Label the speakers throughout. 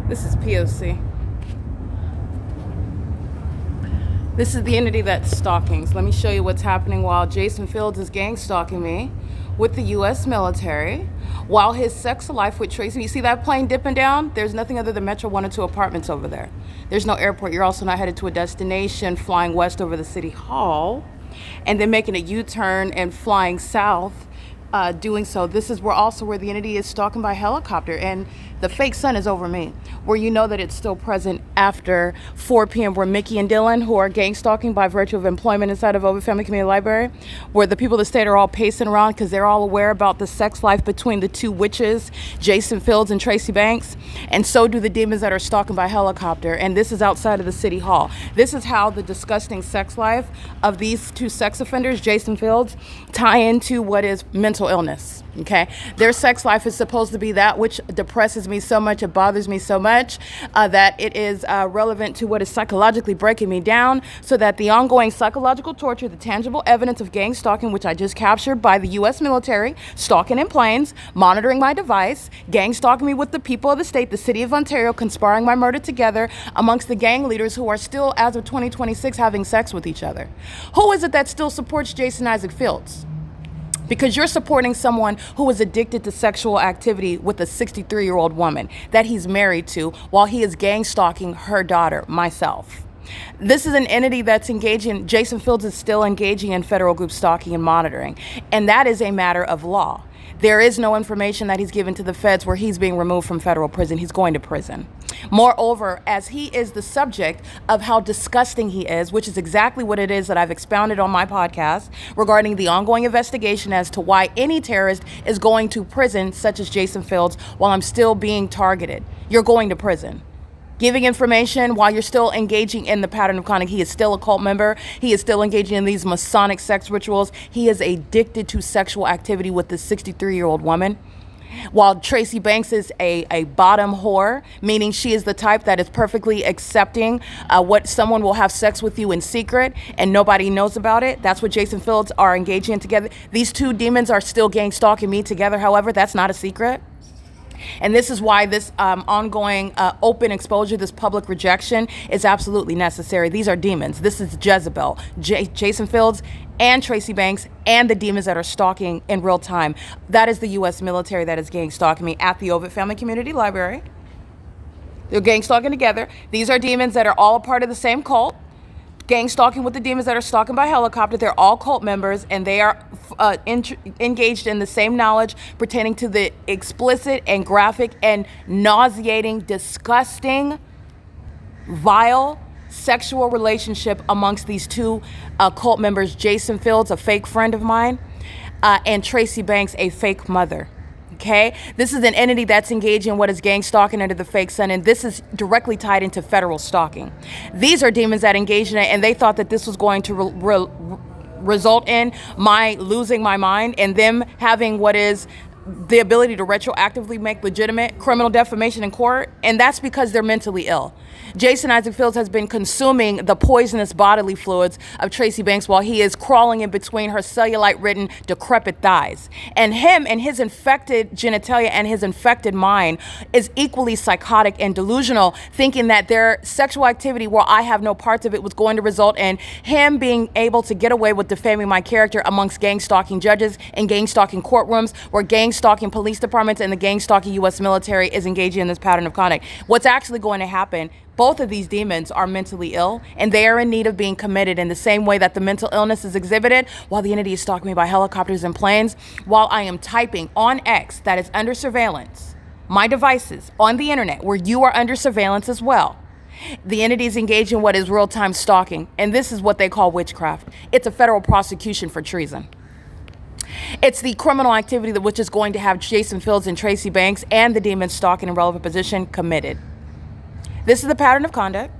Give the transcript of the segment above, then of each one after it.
Speaker 1: This is P.O.C. This is the entity that's stalking. So let me show you what's happening while Jason Fields is gang stalking me with the U.S. military, while his sex life with Tracy. You see that plane dipping down? There's nothing other than Metro 1 and 2 apartments over there. There's no airport. You're also not headed to a destination, flying west over the city hall, and then making a U-turn and flying south. Doing so, this is where the entity is stalking by helicopter, and the fake sun is over me, where you know that it's still present after 4 p.m. where Mickey and Dylan, who are gang stalking by virtue of employment inside of OVITT Family Community Library, where the people of the state are all pacing around because they're all aware about the sex life between the two witches, Jason Fields and Tracy Banks, and so do the demons that are stalking by helicopter. And this is outside of the city hall. This is how the disgusting sex life of these two sex offenders, Jason Fields, tie into what is mental illness. Okay, their sex life is supposed to be that which depresses me so much, it bothers me so much, that it is relevant to what is psychologically breaking me down, so that the ongoing psychological torture, the tangible evidence of gang stalking, which I just captured by the U.S. military, stalking in planes, monitoring my device, gang stalking me with the people of the state, the city of Ontario, conspiring my murder together amongst the gang leaders who are still, as of 2026, having sex with each other. Who is it that still supports Jason Isaac Fields? Because you're supporting someone who is addicted to sexual activity with a 63-year-old woman that he's married to, while he is gang stalking her daughter, myself. This is an entity that's engaging, Jason Fields is still engaging in federal group stalking and monitoring, and that is a matter of law. There is no information that he's given to the feds where he's being removed from federal prison. He's going to prison. Moreover, as he is the subject of how disgusting he is, which is exactly what it is that I've expounded on my podcast regarding the ongoing investigation as to why any terrorist is going to prison, such as Jason Fields, while I'm still being targeted. You're going to prison. Giving information while you're still engaging in the pattern of conduct. He is still a cult member. He is still engaging in these Masonic sex rituals. He is addicted to sexual activity with this 63-year-old woman. While Tracy Banks is a bottom whore, meaning she is the type that is perfectly accepting what someone will have sex with you in secret and nobody knows about it. That's what Jason Fields are engaging in together. These two demons are still gang stalking me together. However, that's not a secret. And this is why this ongoing open exposure, this public rejection is absolutely necessary. These are demons. This is Jezebel, Jason Fields and Tracy Banks, and the demons that are stalking in real time. That is the U.S. military that is gang stalking me at the OVITT Family Community Library. They're gang stalking together. These are demons that are all a part of the same cult. Gang stalking with the demons that are stalking by helicopter. They're all cult members, and they are engaged in the same knowledge pertaining to the explicit and graphic and nauseating, disgusting, vile sexual relationship amongst these two cult members, Jason Fields, a fake friend of mine, and Tracy Banks, a fake mother. Okay, this is an entity that's engaged in what is gang stalking under the fake sun, and this is directly tied into federal stalking. These are demons that engage in it, and they thought that this was going to result in my losing my mind and them having what is the ability to retroactively make legitimate criminal defamation in court, and that's because they're mentally ill. Jason Isaac Fields has been consuming the poisonous bodily fluids of Tracy Banks while he is crawling in between her cellulite-ridden, decrepit thighs. And him and his infected genitalia and his infected mind is equally psychotic and delusional, thinking that their sexual activity, while I have no parts of it, was going to result in him being able to get away with defaming my character amongst gang-stalking judges and gang-stalking courtrooms, where gang-stalking police departments and the gang-stalking U.S. military is engaging in this pattern of conduct. What's actually going to happen, both of these demons are mentally ill, and they are in need of being committed in the same way that the mental illness is exhibited while the entity is stalking me by helicopters and planes, while I am typing on X that is under surveillance, my devices on the internet where you are under surveillance as well. The entity is engaged in what is real-time stalking, and this is what they call witchcraft. It's a federal prosecution for treason. It's the criminal activity that which is going to have Jason Fields and Tracy Banks and the demons stalking in relevant position committed. This is the pattern of conduct,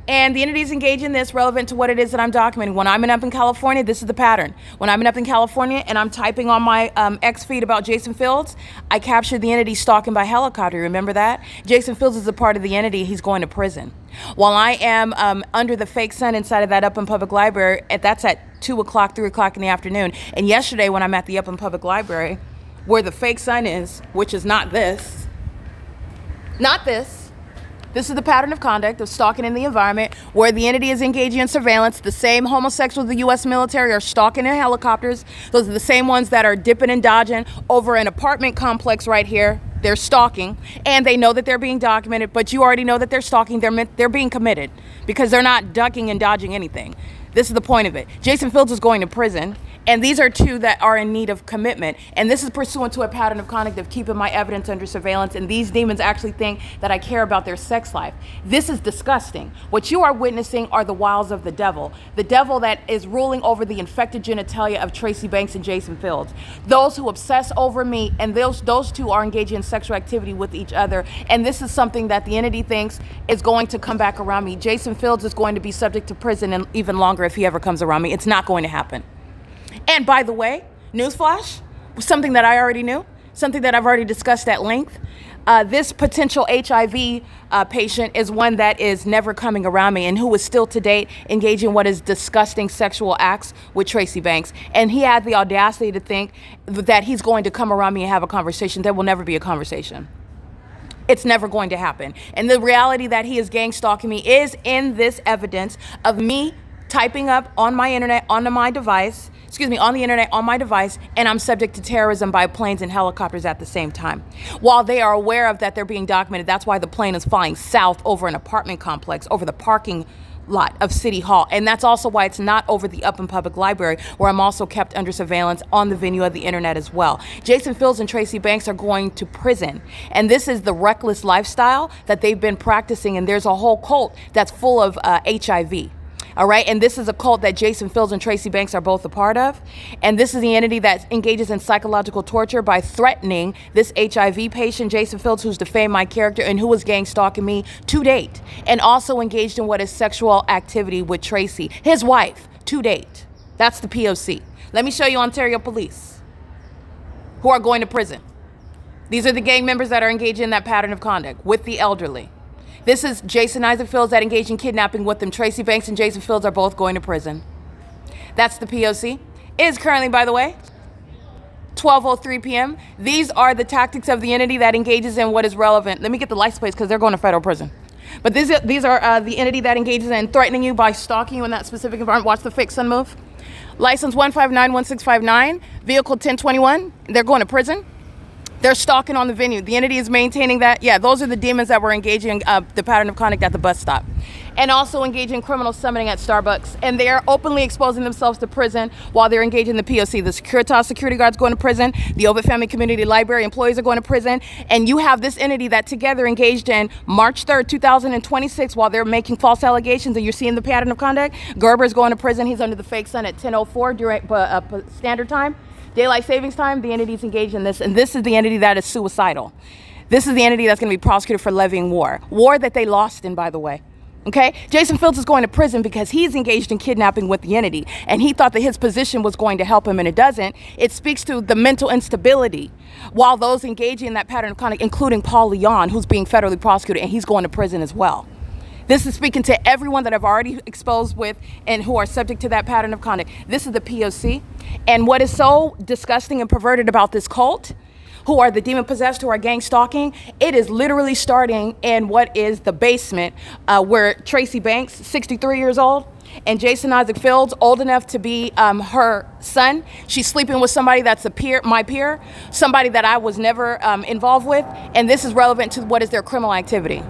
Speaker 1: and the entities engage in this relevant to what it is that I'm documenting. When I'm up in California, this is the pattern. When I'm up in California and I'm typing on my X feed about Jason Fields, I captured the entity stalking by helicopter. Remember that? Jason Fields is a part of the entity. He's going to prison. While I am under the fake sun inside of that Up in Public Library, that's at 2 o'clock, 3 o'clock in the afternoon. And yesterday when I'm at the Up in Public Library, where the fake sun is, which is not this, This is the pattern of conduct of stalking in the environment where the entity is engaging in surveillance. The same homosexuals of the U.S. military are stalking in helicopters. Those are the same ones that are dipping and dodging over an apartment complex right here. They're stalking, and they know that they're being documented, but you already know that they're stalking. They're being committed because they're not ducking and dodging anything. This is the point of it. Jason Fields is going to prison, and these are two that are in need of commitment. And this is pursuant to a pattern of conduct of keeping my evidence under surveillance, and these demons actually think that I care about their sex life. This is disgusting. What you are witnessing are the wiles of the devil that is ruling over the infected genitalia of Tracy Banks and Jason Fields. Those who obsess over me, and those two are engaging in sexual activity with each other, and this is something that the entity thinks is going to come back around me. Jason Fields is going to be subject to prison and even longer if he ever comes around me. It's not going to happen. And by the way, newsflash, something that I already knew, something that I've already discussed at length, this potential HIV patient is one that is never coming around me and who is still to date engaging in what is disgusting sexual acts with Tracy Banks. And he had the audacity to think that he's going to come around me and have a conversation. There will never be a conversation. It's never going to happen. And the reality that he is gang stalking me is in this evidence of me typing up on my internet, on my device, on the internet, on my device, and I'm subject to terrorism by planes and helicopters at the same time. While they are aware of that they're being documented, that's why the plane is flying south over an apartment complex, over the parking lot of City Hall. And that's also why it's not over the Upland Public Library, where I'm also kept under surveillance on the venue of the internet as well. Jason Fields and Tracy Banks are going to prison. And this is the reckless lifestyle that they've been practicing. And there's a whole cult that's full of HIV. All right, and this is a cult that Jason Fields and Tracy Banks are both a part of. And this is the entity that engages in psychological torture by threatening this HIV patient, Jason Fields, who's defamed my character and who was gang stalking me to date, and also engaged in what is sexual activity with Tracy, his wife, to date. That's the P.O.C. Let me show you Ontario police who are going to prison. These are the gang members that are engaged in that pattern of conduct with the elderly. This is Jason Isaac Fields that engaged in kidnapping with them. Tracy Banks and Jason Fields are both going to prison. That's the P.O.C. It is currently, by the way, 12:03 p.m. These are the tactics of the entity that engages in what is relevant. Let me get the license plates because they're going to federal prison. But these are the entity that engages in threatening you by stalking you in that specific environment. Watch the fake sun move. License 1591659, vehicle 1021. They're going to prison. They're stalking on the venue. The entity is maintaining that. Yeah, those are the demons that were engaging the pattern of conduct at the bus stop. And also engaging in criminal summoning at Starbucks. And they're openly exposing themselves to prison while they're engaging in the P.O.C. The Securitas security guards going to prison. The OVITT Family Community Library employees are going to prison. And you have this entity that together engaged in March 3rd, 2026 while they're making false allegations. And you're seeing the pattern of conduct. Gerber's going to prison. He's under the fake sun at 10:04 during standard time. Daylight savings time, the entity's engaged in this, and this is the entity that is suicidal. This is the entity that's going to be prosecuted for levying war that they lost in, by the way. Okay? Jason Fields is going to prison because he's engaged in kidnapping with the entity, and he thought that his position was going to help him, and it doesn't. It speaks to the mental instability while those engaging in that pattern of conduct, including Paul Leon, who's being federally prosecuted, and he's going to prison as well. This is speaking to everyone that I've already exposed with and who are subject to that pattern of conduct. This is the P.O.C. And what is so disgusting and perverted about this cult, who are the demon possessed, who are gang stalking, it is literally starting in what is the basement where Tracy Banks, 63 years old, and Jason Isaac Fields, old enough to be her son. She's sleeping with somebody that's my peer, somebody that I was never involved with. And this is relevant to what is their criminal activity.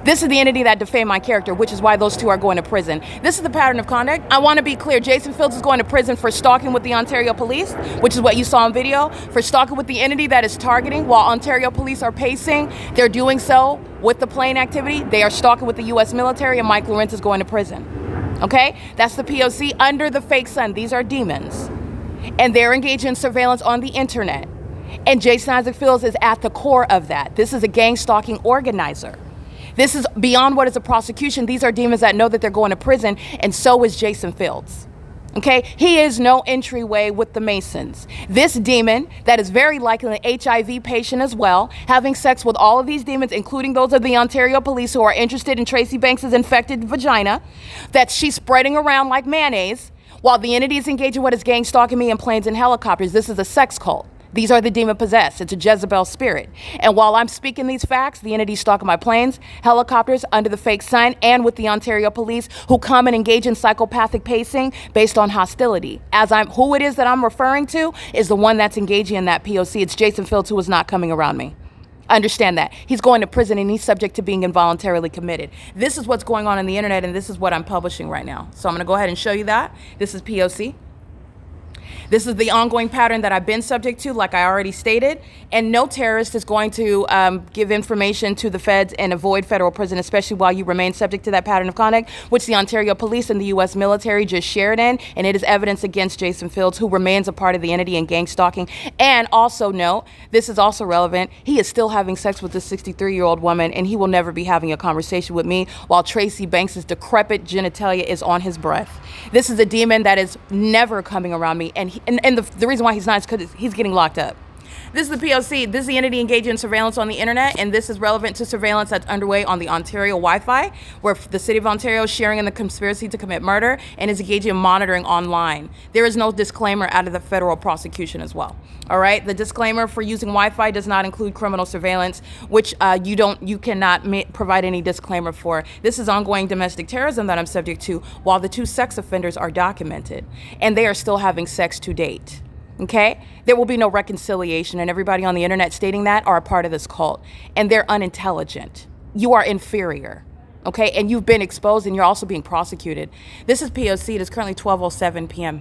Speaker 1: This is the entity that defamed my character, which is why those two are going to prison. This is the pattern of conduct. I want to be clear. Jason Fields is going to prison for stalking with the Ontario police, which is what you saw on video, for stalking with the entity that is targeting while Ontario police are pacing. They're doing so with the plane activity. They are stalking with the U.S. military, and Mike LORENZ is going to prison. Okay? That's the P.O.C. under the fake sun. These are demons. And they're engaged in surveillance on the internet. And Jason Isaac Fields is at the core of that. This is a gang stalking organizer. This is beyond what is a prosecution. These are demons that know that they're going to prison, and so is Jason Fields. Okay? He is no entryway with the Masons. This demon that is very likely an HIV patient as well, having sex with all of these demons, including those of the Ontario police who are interested in Tracy Banks' infected vagina, that she's spreading around like mayonnaise, while the entity is engaged in what is gang stalking me in planes and helicopters. This is a sex cult. These are the demon possessed. It's a Jezebel spirit. And while I'm speaking these facts, the entity stalking my planes, helicopters, under the fake sun, and with the Ontario police who come and engage in psychopathic pacing based on hostility. Who it is that I'm referring to is the one that's engaging in that POC. It's Jason Fields, who is not coming around me. Understand that. He's going to prison and he's subject to being involuntarily committed. This is what's going on the internet, and this is what I'm publishing right now. So I'm going to go ahead and show you that. This is P.O.C. This is the ongoing pattern that I've been subject to, like I already stated. And no terrorist is going to give information to the feds and avoid federal prison, especially while you remain subject to that pattern of conduct, which the Ontario police and the U.S. military just shared in. And it is evidence against Jason Fields, who remains a part of the entity and gang stalking. And also note, this is also relevant, he is still having sex with this 63-year-old woman, and he will never be having a conversation with me while Tracy Banks's decrepit genitalia is on his breath. This is a demon that is never coming around me, and the reason why he's not is because he's getting locked up. This is the POC. This is the entity engaging in surveillance on the internet, and this is relevant to surveillance that's underway on the Ontario Wi-Fi, where the city of Ontario is sharing in the conspiracy to commit murder and is engaging in monitoring online. There is no disclaimer out of the federal prosecution as well. All right, the disclaimer for using Wi-Fi does not include criminal surveillance, which you cannot provide any disclaimer for. This is ongoing domestic terrorism that I'm subject to, while the two sex offenders are documented, and they are still having sex to date. Okay? There will be no reconciliation, and everybody on the internet stating that are a part of this cult, and they're unintelligent. You are inferior, okay? And you've been exposed, and you're also being prosecuted. This is POC. It is currently 12:07 p.m.